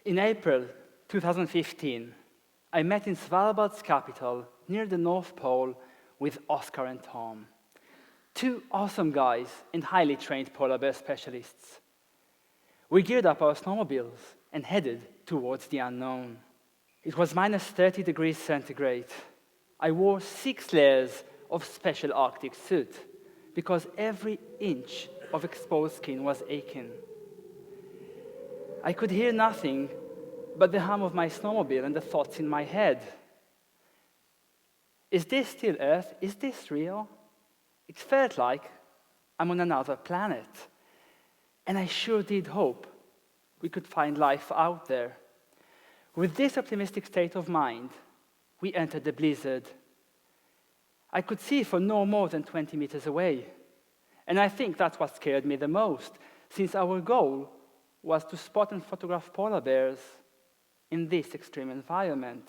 In April 2015, I met in Svalbard's capital, near the North Pole, with Oscar and Tom. Two awesome guys and highly trained polar bear specialists. We geared up our snowmobiles and headed towards the unknown. It was minus 30 degrees centigrade. I wore 6 layers of special Arctic suit because every inch of exposed skin was aching. I could hear nothing but the hum of my snowmobile and the thoughts in my head. Is this still Earth? Is this real? It felt like I'm on another planet. And I sure did hope we could find life out there. With this optimistic state of mind, we entered the blizzard. I could see for no more than 20 meters away. And I think that's what scared me the most, since our goal was to spot and photograph polar bears in this extreme environment.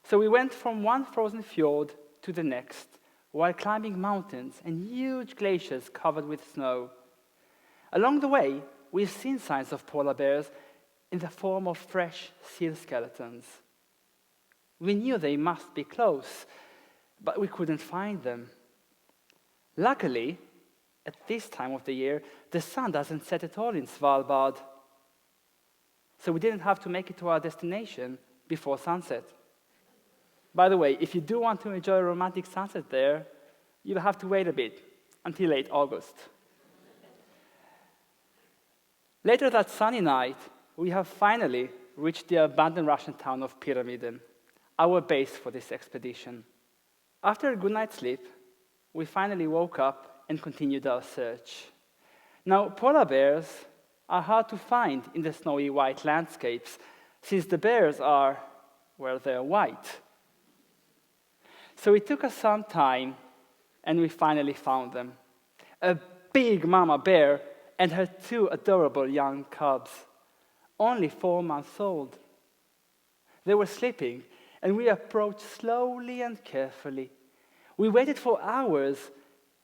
So we went from one frozen fjord to the next, while climbing mountains and huge glaciers covered with snow. Along the way, we've seen signs of polar bears in the form of fresh seal skeletons. We knew they must be close, but we couldn't find them. Luckily, at this time of the year, the sun doesn't set at all in Svalbard, so we didn't have to make it to our destination before sunset. By the way, if you do want to enjoy a romantic sunset there, you'll have to wait a bit, until late August. Later that sunny night, we have finally reached the abandoned Russian town of Pyramiden, our base for this expedition. After a good night's sleep, we finally woke up and continued our search. Now, polar bears are hard to find in the snowy white landscapes, since the bears are, well, they're white. So it took us some time, and we finally found them. A big mama bear and her 2 adorable young cubs, only 4 months old. They were sleeping, and we approached slowly and carefully. We waited for hours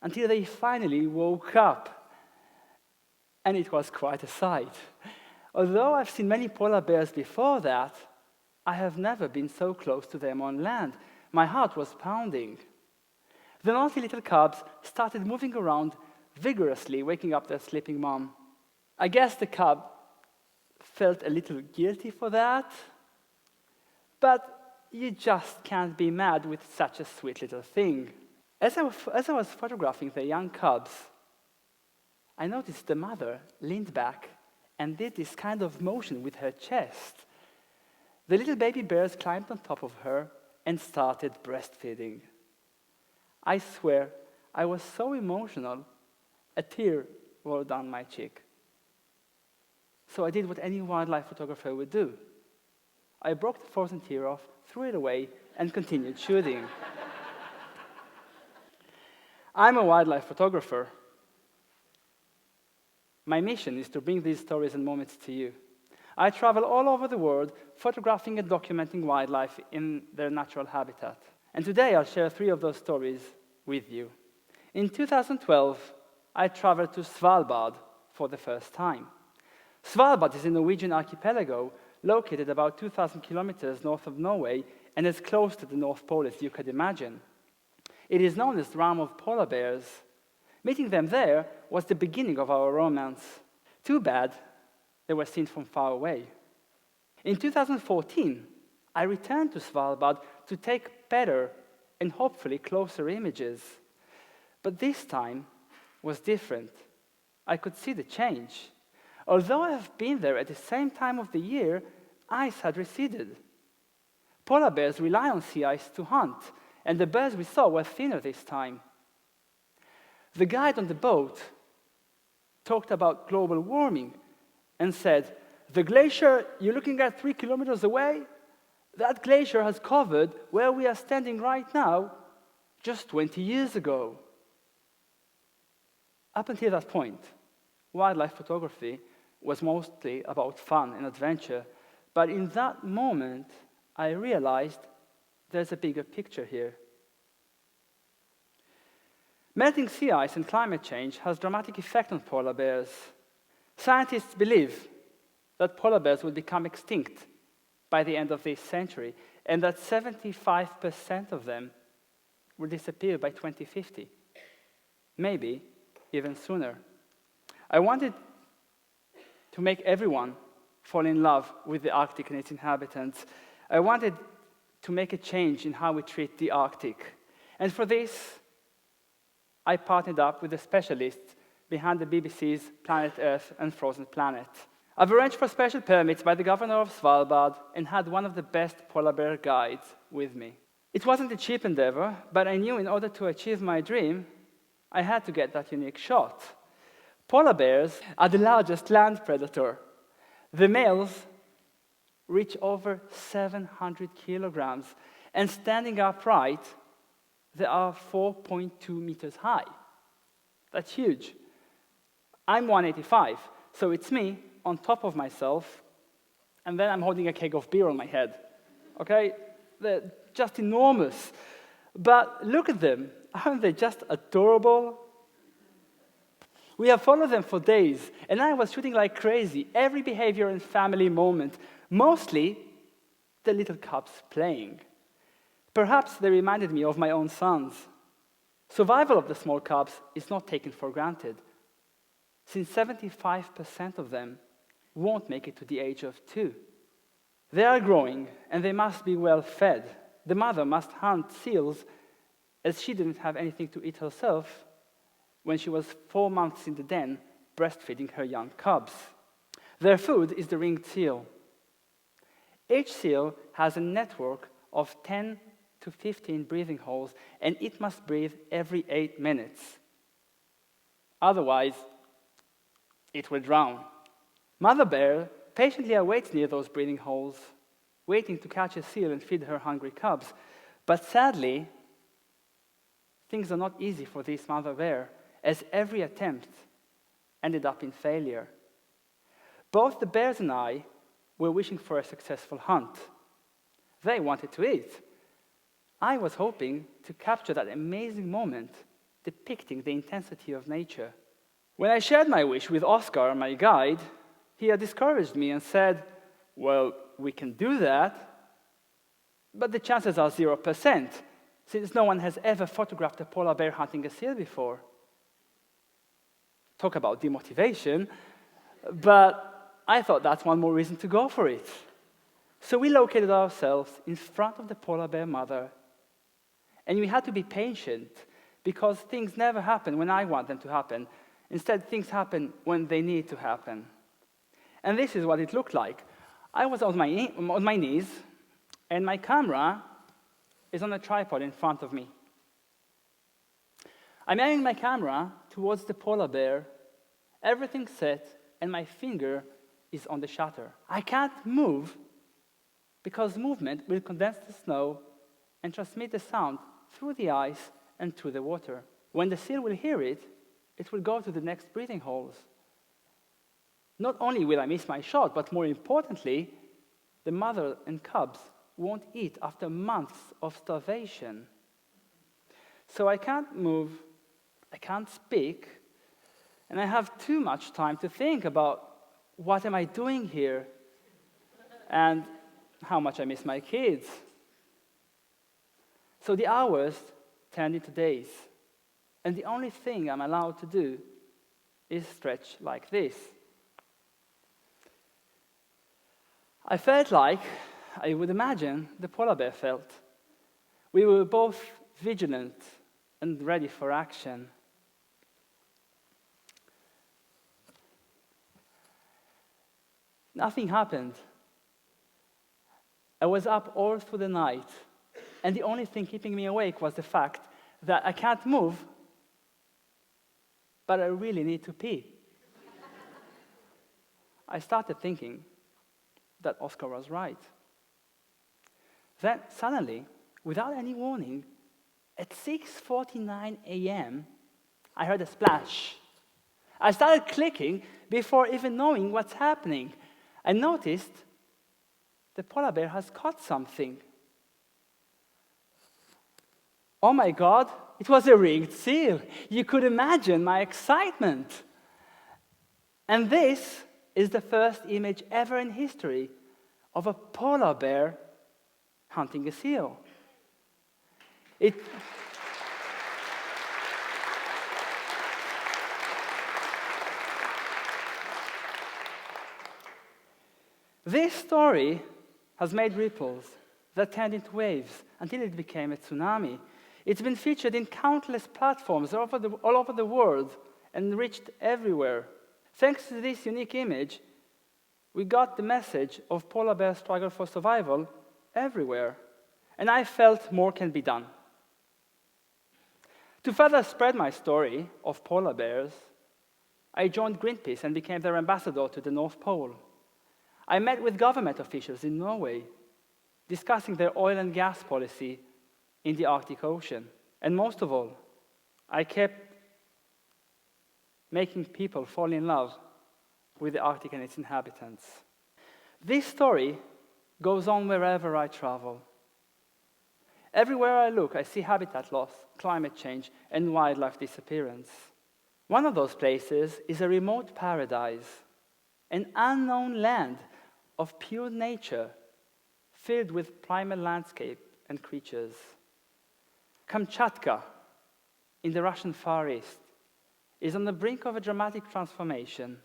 until they finally woke up. And it was quite a sight. Although I've seen many polar bears before that, I have never been so close to them on land. My heart was pounding. The naughty little cubs started moving around vigorously, waking up their sleeping mom. I guess the cub felt a little guilty for that, but you just can't be mad with such a sweet little thing. As I was photographing the young cubs, I noticed the mother leaned back and did this kind of motion with her chest. The little baby bears climbed on top of her and started breastfeeding. I swear, I was so emotional, a tear rolled down my cheek. So I did what any wildlife photographer would do. I broke the frozen tear off, threw it away, and continued shooting. I'm a wildlife photographer. My mission is to bring these stories and moments to you. I travel all over the world, photographing and documenting wildlife in their natural habitat. And today I'll share 3 of those stories with you. In 2012, I traveled to Svalbard for the first time. Svalbard is a Norwegian archipelago located about 2,000 kilometers north of Norway and as close to the North Pole as you could imagine. It is known as the realm of polar bears. Meeting them there was the beginning of our romance. Too bad they were seen from far away. In 2014, I returned to Svalbard to take better and hopefully closer images. But this time was different. I could see the change. Although I have been there at the same time of the year, ice had receded. Polar bears rely on sea ice to hunt, and the bears we saw were thinner this time. The guide on the boat talked about global warming and said, "The glacier you're looking at 3 kilometers away, that glacier has covered where we are standing right now just 20 years ago." Up until that point, wildlife photography was mostly about fun and adventure, but in that moment, I realized there's a bigger picture here. Melting sea ice and climate change has a dramatic effect on polar bears. Scientists believe that polar bears will become extinct by the end of this century, and that 75% of them will disappear by 2050. Maybe even sooner. I wanted to make everyone fall in love with the Arctic and its inhabitants. I wanted to make a change in how we treat the Arctic. And for this, I partnered up with the specialists behind the BBC's Planet Earth and Frozen Planet. I've arranged for special permits by the governor of Svalbard and had one of the best polar bear guides with me. It wasn't a cheap endeavor, but I knew in order to achieve my dream, I had to get that unique shot. Polar bears are the largest land predator. The males reach over 700 kilograms, and standing upright, they are 4.2 meters high. That's huge. I'm 185, so it's me on top of myself, and then I'm holding a keg of beer on my head. Okay? They're just enormous. But look at them. Aren't they just adorable? We have followed them for days, and I was shooting like crazy, every behavior and family moment, mostly the little cubs playing. Perhaps they reminded me of my own sons. Survival of the small cubs is not taken for granted, since 75% of them won't make it to the age of 2. They are growing, and they must be well fed. The mother must hunt seals, as she didn't have anything to eat herself when she was 4 months in the den breastfeeding her young cubs. Their food is the ringed seal. Each seal has a network of 10 to 15 breathing holes, and it must breathe every 8 minutes. Otherwise, it will drown. Mother bear patiently awaits near those breathing holes, waiting to catch a seal and feed her hungry cubs. But sadly, things are not easy for this mother bear, as every attempt ended up in failure. Both the bears and I were wishing for a successful hunt. They wanted to eat. I was hoping to capture that amazing moment depicting the intensity of nature. When I shared my wish with Oscar, my guide, he had discouraged me and said, "Well, we can do that, but the chances are 0%, since no one has ever photographed a polar bear hunting a seal before." Talk about demotivation, but I thought that's one more reason to go for it. So we located ourselves in front of the polar bear mother, and we had to be patient because things never happen when I want them to happen. Instead, things happen when they need to happen. And this is what it looked like. I was on my knees, and my camera is on a tripod in front of me. I'm aiming my camera towards the polar bear, everything set, and my finger is on the shutter. I can't move because movement will condense the snow and transmit the sound through the ice and through the water. When the seal will hear it, it will go to the next breathing holes. Not only will I miss my shot, but more importantly, the mother and cubs won't eat after months of starvation. So I can't move, I can't speak, and I have too much time to think about what am I doing here and how much I miss my kids. So the hours turned into days, and the only thing I'm allowed to do is stretch like this. I felt like I would imagine the polar bear felt. We were both vigilant and ready for action. Nothing happened. I was up all through the night, and the only thing keeping me awake was the fact that I can't move, but I really need to pee. I started thinking that Oscar was right. Then suddenly, without any warning, at 6:49 a.m., I heard a splash. I started clicking before even knowing what's happening. I noticed the polar bear has caught something. Oh my God, it was a ringed seal. You could imagine my excitement. And this is the first image ever in history of a polar bear hunting a seal. This story has made ripples that turned into waves until it became a tsunami. It's been featured in countless platforms all over the world and reached everywhere. Thanks to this unique image, we got the message of polar bear struggle for survival everywhere. And I felt more can be done. To further spread my story of polar bears, I joined Greenpeace and became their ambassador to the North Pole. I met with government officials in Norway, discussing their oil and gas policy in the Arctic Ocean. And most of all, I kept making people fall in love with the Arctic and its inhabitants. This story goes on wherever I travel. Everywhere I look, I see habitat loss, climate change, and wildlife disappearance. One of those places is a remote paradise, an unknown land of pure nature, filled with primal landscape and creatures. Kamchatka, in the Russian Far East, is on the brink of a dramatic transformation.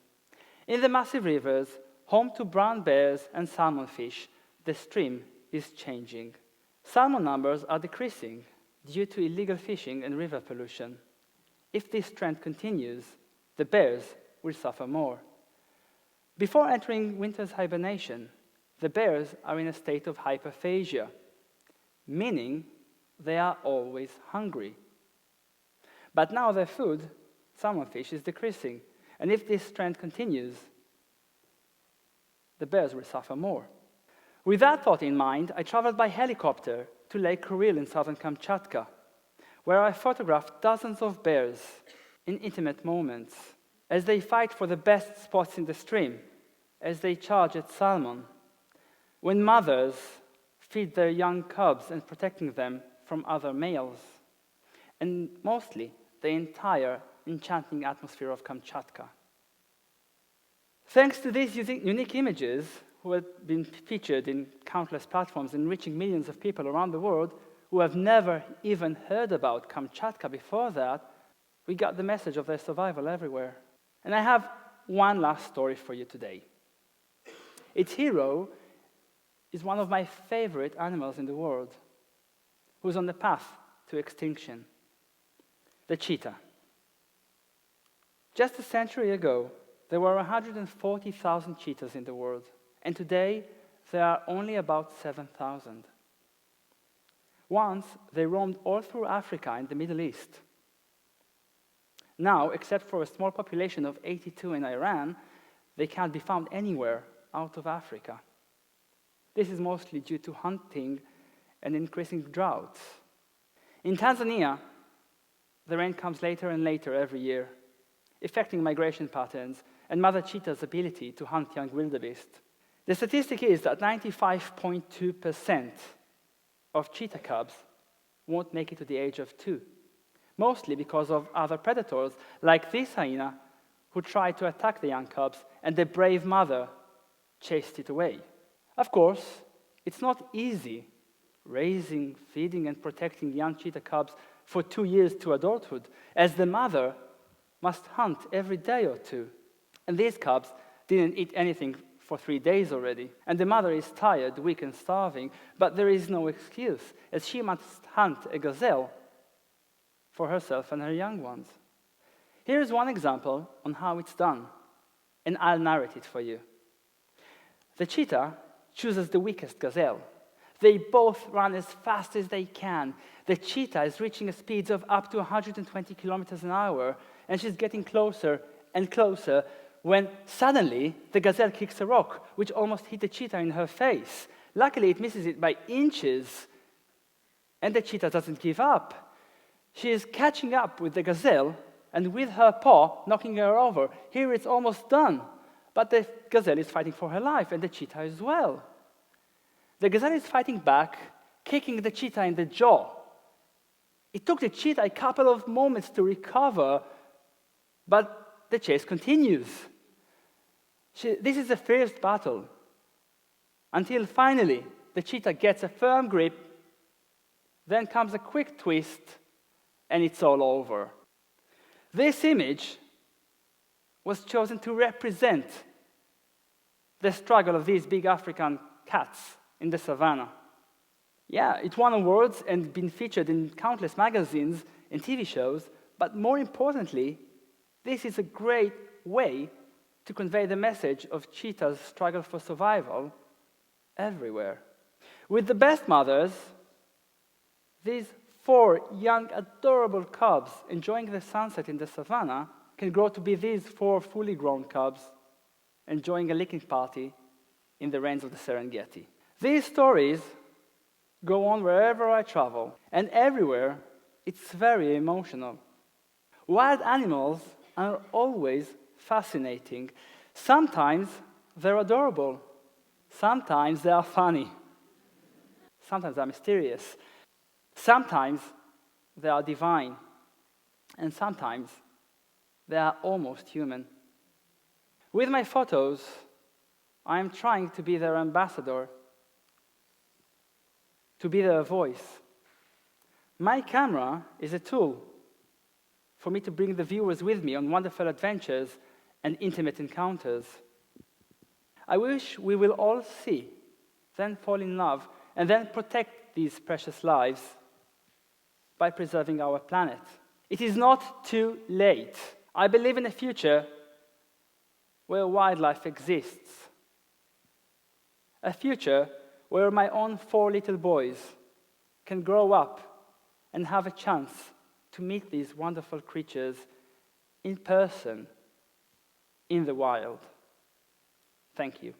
In the massive rivers, home to brown bears and salmon fish, the stream is changing. Salmon numbers are decreasing due to illegal fishing and river pollution. If this trend continues, the bears will suffer more. Before entering winter's hibernation, the bears are in a state of hyperphagia, meaning they are always hungry. But now their food, salmon fish, is decreasing, and if this trend continues, the bears will suffer more. With that thought in mind, I traveled by helicopter to Lake Kuril in southern Kamchatka, where I photographed dozens of bears in intimate moments as they fight for the best spots in the stream, as they charge at salmon, when mothers feed their young cubs and protecting them from other males, and mostly the entire enchanting atmosphere of Kamchatka. Thanks to these unique images, who have been featured in countless platforms and reaching millions of people around the world who have never even heard about Kamchatka before that, we got the message of their survival everywhere. And I have one last story for you today. Its hero is one of my favorite animals in the world, who's on the path to extinction, the cheetah. Just a century ago, there were 140,000 cheetahs in the world, and today there are only about 7,000. Once, they roamed all through Africa and the Middle East. Now, except for a small population of 82 in Iran, they can't be found anywhere out of Africa. This is mostly due to hunting and increasing droughts. In Tanzania, the rain comes later and later every year, affecting migration patterns and mother cheetah's ability to hunt young wildebeest. The statistic is that 95.2% of cheetah cubs won't make it to the age of 2, mostly because of other predators, like this hyena, who tried to attack the young cubs, and the brave mother chased it away. Of course, it's not easy raising, feeding, and protecting young cheetah cubs for 2 years to adulthood, as the mother must hunt every day or two. And these cubs didn't eat anything for 3 days already, and the mother is tired, weak, and starving, but there is no excuse, as she must hunt a gazelle for herself and her young ones. Here is one example on how it's done, and I'll narrate it for you. The cheetah chooses the weakest gazelle. They both run as fast as they can. The cheetah is reaching a speed of up to 120 kilometers an hour, and she's getting closer and closer when suddenly the gazelle kicks a rock, which almost hit the cheetah in her face. Luckily, it misses it by inches, and the cheetah doesn't give up. She is catching up with the gazelle, and with her paw, knocking her over. Here it's almost done, but the gazelle is fighting for her life, and the cheetah as well. The gazelle is fighting back, kicking the cheetah in the jaw. It took the cheetah a couple of moments to recover, but the chase continues. This is a fierce battle, until finally the cheetah gets a firm grip, then comes a quick twist, and it's all over. This image was chosen to represent the struggle of these big African cats in the savannah. Yeah, it won awards and been featured in countless magazines and TV shows, but more importantly, this is a great way to convey the message of cheetah's struggle for survival everywhere. With the best mothers, these 4 young, adorable cubs enjoying the sunset in the savannah can grow to be these 4 fully grown cubs enjoying a licking party in the rains of the Serengeti. These stories go on wherever I travel, and everywhere it's very emotional. Wild animals are always fascinating. Sometimes they're adorable. Sometimes they are funny. Sometimes they're mysterious. Sometimes they are divine. And sometimes they are almost human. With my photos, I am trying to be their ambassador, to be their voice. My camera is a tool for me to bring the viewers with me on wonderful adventures and intimate encounters. I wish we will all see, then fall in love, and then protect these precious lives by preserving our planet. It is not too late. I believe in a future where wildlife exists. A future where my own 4 little boys can grow up and have a chance to meet these wonderful creatures in person, in the wild. Thank you.